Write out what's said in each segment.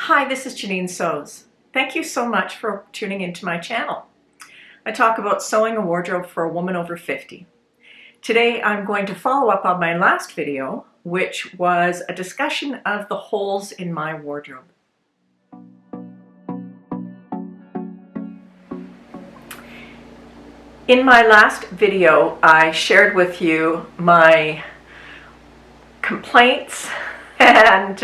Hi, this is Janine Sews. Thank you so much for tuning into my channel. I talk about sewing a wardrobe for a woman over 50. Today I'm going to follow up on my last video, which was a discussion of the holes in my wardrobe. In my last video, I shared with you my complaints and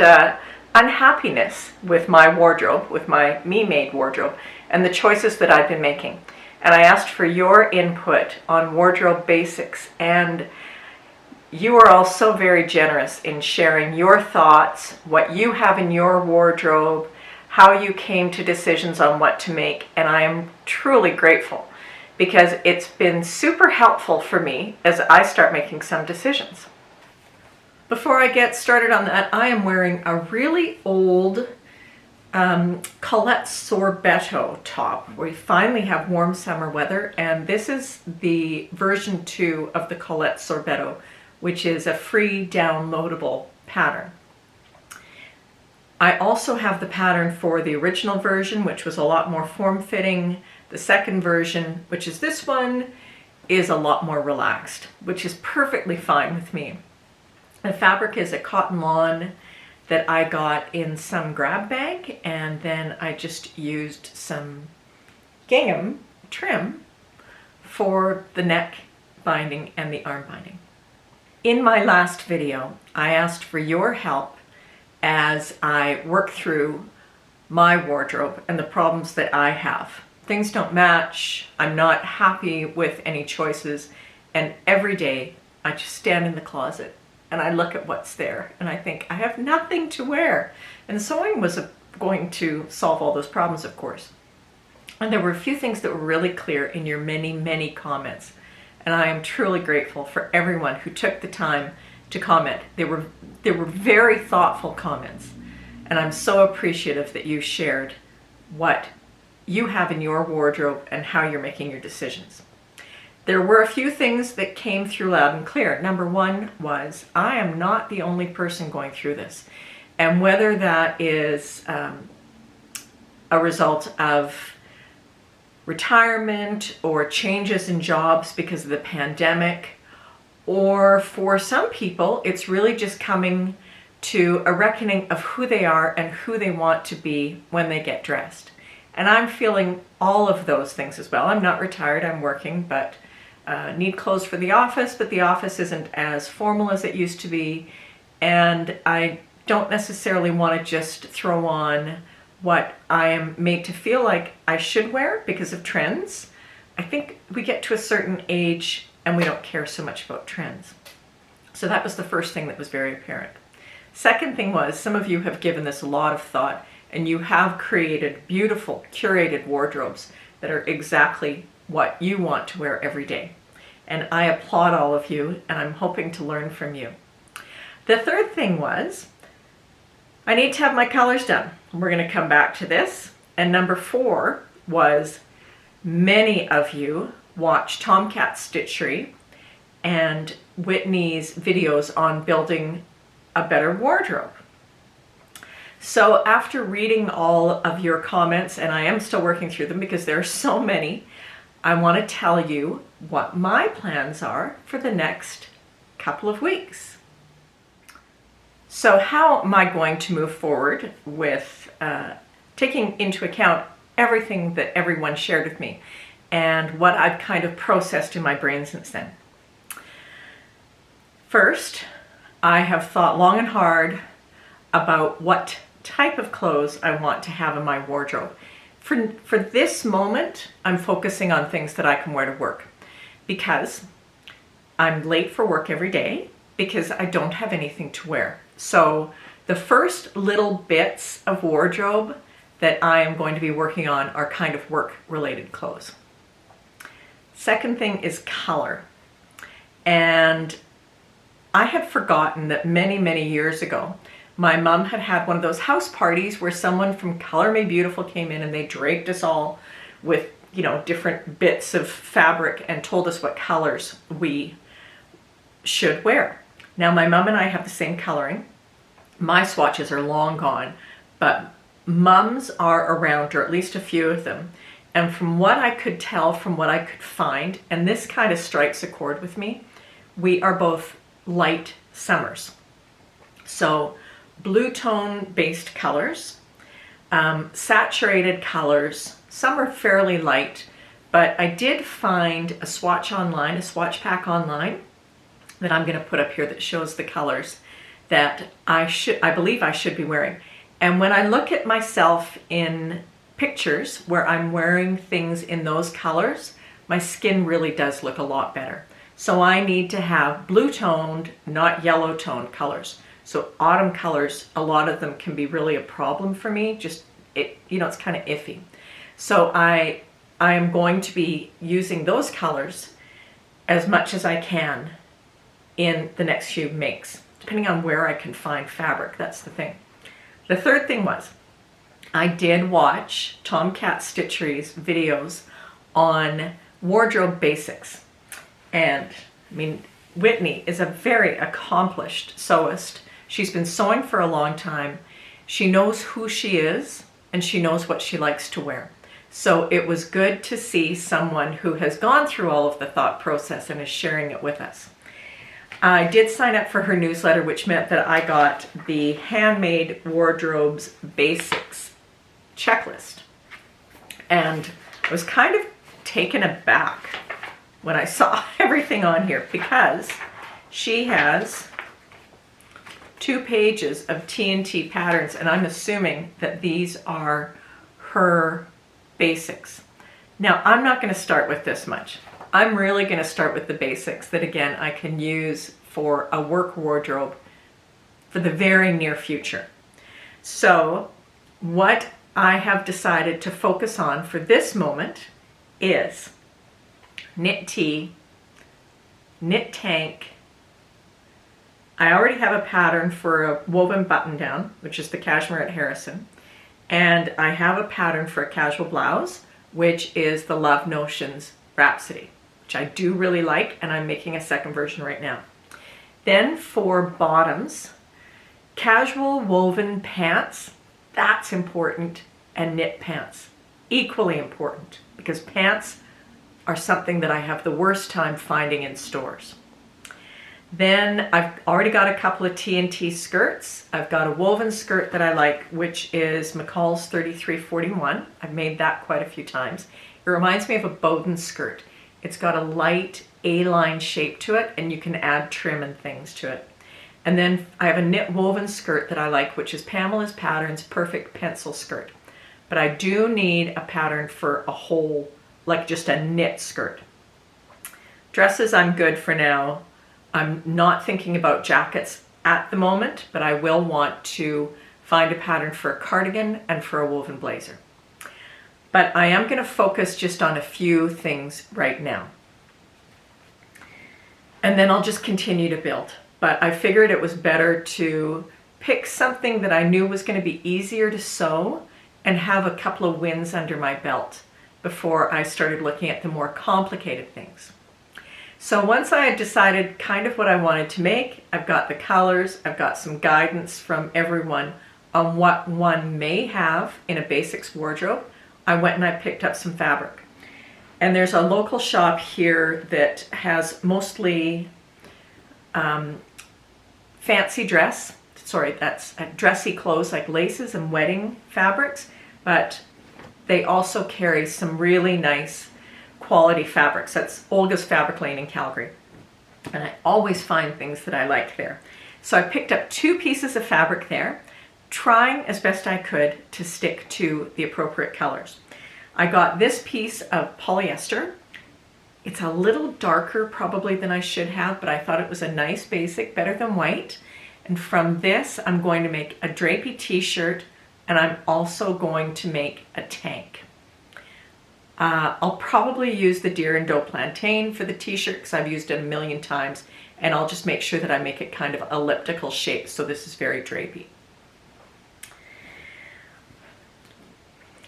unhappiness with my wardrobe, with my me-made wardrobe, and the choices that I've been making. And I asked for your input on wardrobe basics, and you are all so very generous in sharing your thoughts, what you have in your wardrobe, how you came to decisions on what to make, and I am truly grateful because it's been super helpful for me as I start making some decisions. Before I get started on that, I am wearing a really old Colette Sorbetto top. We finally have warm summer weather, and this is the version 2 of the Colette Sorbetto, which is a free downloadable pattern. I also have the pattern for the original version, which was a lot more form-fitting. The second version, which is this one, is a lot more relaxed, which is perfectly fine with me. The fabric is a cotton lawn that I got in some grab bag, and then I just used some gingham trim for the neck binding and the arm binding. In my last video, I asked for your help as I work through my wardrobe and the problems that I have. Things don't match, I'm not happy with any choices, and every day I just stand in the closet and I look at what's there and I think, I have nothing to wear. And sewing was going to solve all those problems, of course. And there were a few things that were really clear in your many, many comments. And I am truly grateful for everyone who took the time to comment. They were very thoughtful comments. And I'm so appreciative that you shared what you have in your wardrobe and how you're making your decisions. There were a few things that came through loud and clear. Number one was, I am not the only person going through this. And whether that is a result of retirement or changes in jobs because of the pandemic, or for some people, it's really just coming to a reckoning of who they are and who they want to be when they get dressed. And I'm feeling all of those things as well. I'm not retired, I'm working, but need clothes for the office, but the office isn't as formal as it used to be, and I don't necessarily want to just throw on what I am made to feel like I should wear because of trends. I think we get to a certain age and we don't care so much about trends. So that was the first thing that was very apparent. Second thing was, some of you have given this a lot of thought and you have created beautiful curated wardrobes that are exactly what you want to wear every day. And I applaud all of you, and I'm hoping to learn from you. The third thing was, I need to have my colors done. We're going to come back to this. And number 4 was, many of you watch TomKat Stitchery and Whitney's videos on building a better wardrobe. So after reading all of your comments, and I am still working through them because there are so many, I want to tell you what my plans are for the next couple of weeks. So how am I going to move forward with taking into account everything that everyone shared with me and what I've kind of processed in my brain since then? First, I have thought long and hard about what type of clothes I want to have in my wardrobe. For this moment, I'm focusing on things that I can wear to work because I'm late for work every day because I don't have anything to wear. So the first little bits of wardrobe that I am going to be working on are kind of work-related clothes. Second thing is color. And I had forgotten that many, many years ago, my mom had one of those house parties where someone from Color Made Beautiful came in and they draped us all with, different bits of fabric and told us what colors we should wear. Now, my mom and I have the same coloring. My swatches are long gone, but mums are around, or at least a few of them. And from what I could tell, from what I could find, and this kind of strikes a chord with me, we are both light summers. So blue tone based colors, saturated colors, some are fairly light, but I did find a swatch online, a swatch pack online that I'm going to put up here that shows the colors that I believe I should be wearing. And when I look at myself in pictures where I'm wearing things in those colors, my skin really does look a lot better. So I need to have blue toned, not yellow toned colors. So autumn colors, a lot of them can be really a problem for me. Just, it's kind of iffy. So I am going to be using those colors as much as I can in the next few makes, depending on where I can find fabric. That's the thing. The third thing was, I did watch TomKat Stitchery's videos on wardrobe basics. And I mean, Whitney is a very accomplished sewist. She's been sewing for a long time. She knows who she is and she knows what she likes to wear. So it was good to see someone who has gone through all of the thought process and is sharing it with us. I did sign up for her newsletter, which meant that I got the Handmade Wardrobes Basics checklist. And I was kind of taken aback when I saw everything on here, because she has 2 pages of TNT patterns, and I'm assuming that these are her basics. Now, I'm not going to start with this much. I'm really going to start with the basics that, again, I can use for a work wardrobe for the very near future. So what I have decided to focus on for this moment is knit tee, knit tank. I already have a pattern for a woven button down, which is the cashmere at Harrison. And I have a pattern for a casual blouse, which is the Love Notions Rhapsody, which I do really like, and I'm making a second version right now. Then for bottoms, casual woven pants, that's important, and knit pants, equally important, because pants are something that I have the worst time finding in stores. Then I've already got a couple of TNT skirts. I've got a woven skirt that I like, which is McCall's 3341. I've made that quite a few times. It reminds me of a Bowden skirt. It's got a light A-line shape to it, and you can add trim and things to it. And then I have a knit woven skirt that I like, which is Pamela's Patterns Perfect Pencil Skirt. But I do need a pattern for a whole, like just a knit skirt. Dresses, I'm good for now. I'm not thinking about jackets at the moment, but I will want to find a pattern for a cardigan and for a woven blazer. But I am going to focus just on a few things right now. And then I'll just continue to build. But I figured it was better to pick something that I knew was going to be easier to sew and have a couple of wins under my belt before I started looking at the more complicated things. So once I had decided kind of what I wanted to make, I've got the colors, I've got some guidance from everyone on what one may have in a basics wardrobe, I went and I picked up some fabric. And there's a local shop here that has mostly fancy dress, that's dressy clothes like laces and wedding fabrics, but they also carry some really nice quality fabrics. That's Olga's Fabric Lane in Calgary. And I always find things that I like there. So I picked up 2 pieces of fabric there, trying as best I could to stick to the appropriate colors. I got this piece of polyester. It's a little darker probably than I should have, but I thought it was a nice basic, better than white. And from this, I'm going to make a drapey t-shirt, and I'm also going to make a tank. I'll probably use the Deer and Doe Plantain for the t-shirt because I've used it a million times, and I'll just make sure that I make it kind of elliptical shape, so this is very drapey.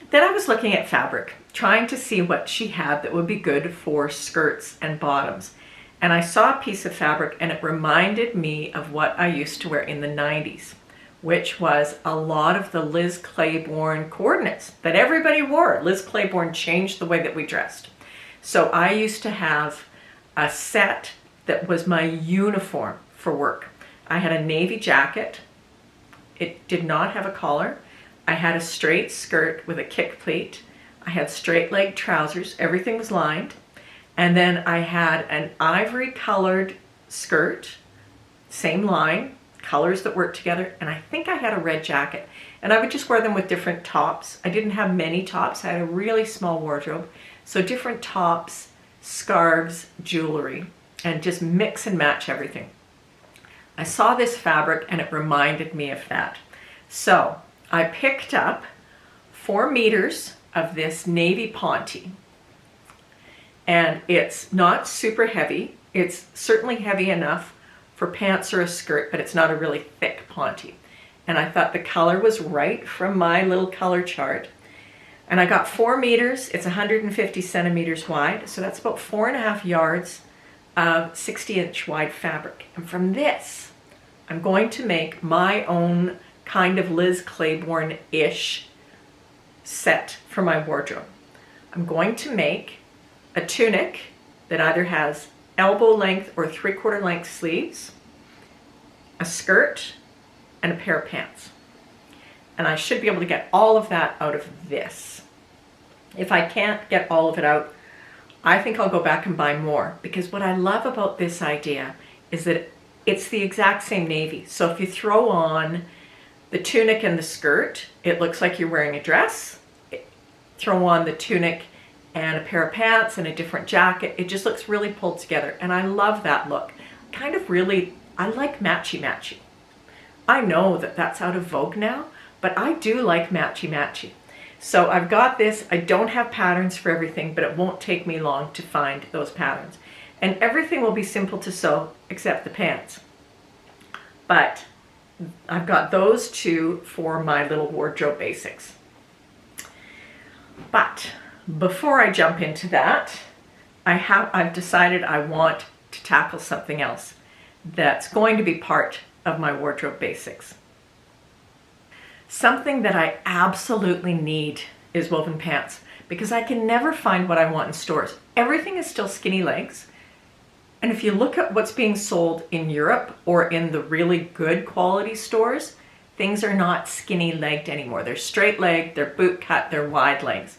Then I was looking at fabric, trying to see what she had that would be good for skirts and bottoms. And I saw a piece of fabric and it reminded me of what I used to wear in the 90s, which was a lot of the Liz Claiborne coordinates that everybody wore. Liz Claiborne changed the way that we dressed. So I used to have a set that was my uniform for work. I had a navy jacket. It did not have a collar. I had a straight skirt with a kick pleat. I had straight leg trousers. Everything was lined. And then I had an ivory colored skirt, same line, colors that worked together. And I think I had a red jacket. And I would just wear them with different tops. I didn't have many tops. I had a really small wardrobe. So different tops, scarves, jewelry, and just mix and match everything. I saw this fabric and it reminded me of that. So I picked up 4 meters of this navy ponte. And it's not super heavy. It's certainly heavy enough for pants or a skirt, but it's not a really thick ponte. And I thought the color was right from my little color chart. And I got 4 meters. It's 150 centimeters wide. So that's about 4.5 yards of 60-inch wide fabric. And from this, I'm going to make my own kind of Liz Claiborne-ish set for my wardrobe. I'm going to make a tunic that either has elbow length or 3/4 length sleeves, a skirt, and a pair of pants. And I should be able to get all of that out of this. If I can't get all of it out, I think I'll go back and buy more, because what I love about this idea is that it's the exact same navy. So if you throw on the tunic and the skirt, it looks like you're wearing a dress. Throw on the tunic and a pair of pants and a different jacket. It just looks really pulled together. And I love that look. Kind of really, I like matchy-matchy. I know that that's out of vogue now, but I do like matchy-matchy. So I've got this. I don't have patterns for everything, but it won't take me long to find those patterns. And everything will be simple to sew except the pants. But I've got those 2 for my little wardrobe basics. But before I jump into that, I've decided I want to tackle something else that's going to be part of my wardrobe basics. Something that I absolutely need is woven pants, because I can never find what I want in stores. Everything is still skinny legs. And if you look at what's being sold in Europe or in the really good quality stores, things are not skinny legged anymore. They're straight legged, they're boot cut, they're wide legs.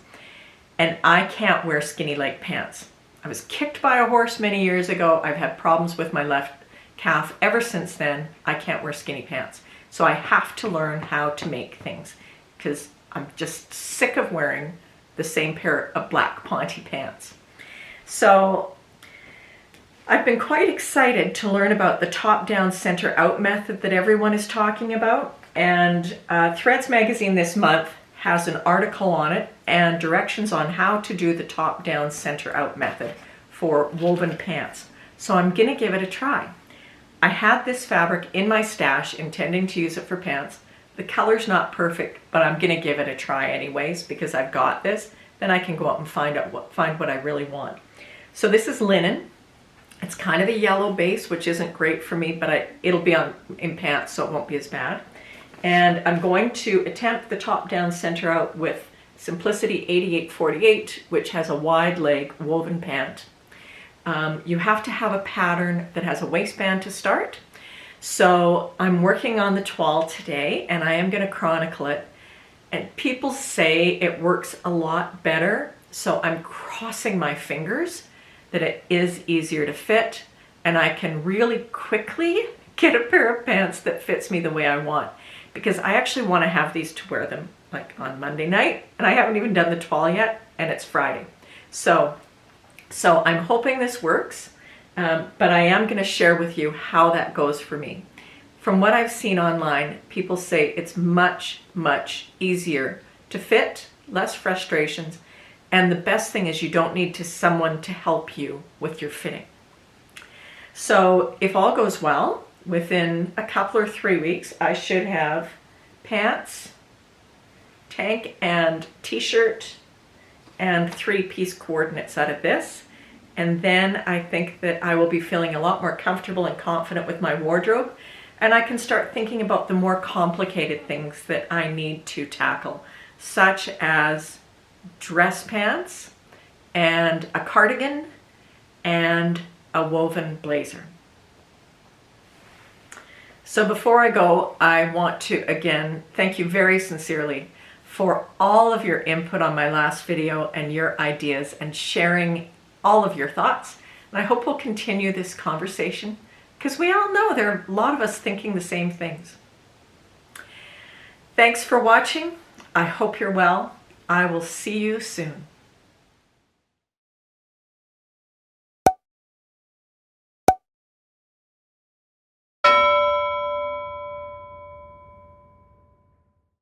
And I can't wear skinny leg pants. I was kicked by a horse many years ago. I've had problems with my left calf ever since then. I can't wear skinny pants. So I have to learn how to make things, because I'm just sick of wearing the same pair of black ponte pants. So I've been quite excited to learn about the top-down, center-out method that everyone is talking about. And Threads magazine this month has an article on it and directions on how to do the top-down, center-out method for woven pants. So I'm going to give it a try. I had this fabric in my stash intending to use it for pants. The color's not perfect, but I'm going to give it a try anyways, because I've got this. Then I can go out and find what I really want. So this is linen. It's kind of a yellow base, which isn't great for me, but it'll be in pants, so it won't be as bad. And I'm going to attempt the top down, center out with Simplicity 8848, which has a wide leg woven pant. You have to have a pattern that has a waistband to start. So I'm working on the toile today, and I am going to chronicle it. And people say it works a lot better, so I'm crossing my fingers that it is easier to fit, and I can really quickly get a pair of pants that fits me the way I want. Because I actually want to have these to wear them like on Monday night, and I haven't even done the toile yet, and it's Friday. So I'm hoping this works, but I am going to share with you how that goes for me. From what I've seen online, people say it's much, much easier to fit, less frustrations, and the best thing is you don't need someone to help you with your fitting. So if all goes well, within a couple or 3 weeks, I should have pants, tank and t-shirt, and 3-piece coordinates out of this. And then I think that I will be feeling a lot more comfortable and confident with my wardrobe. and I can start thinking about the more complicated things that I need to tackle, such as dress pants and a cardigan and a woven blazer. So before I go, I want to again thank you very sincerely for all of your input on my last video and your ideas and sharing all of your thoughts. And I hope we'll continue this conversation because we all know there are a lot of us thinking the same things. Thanks for watching. I hope you're well. I will see you soon.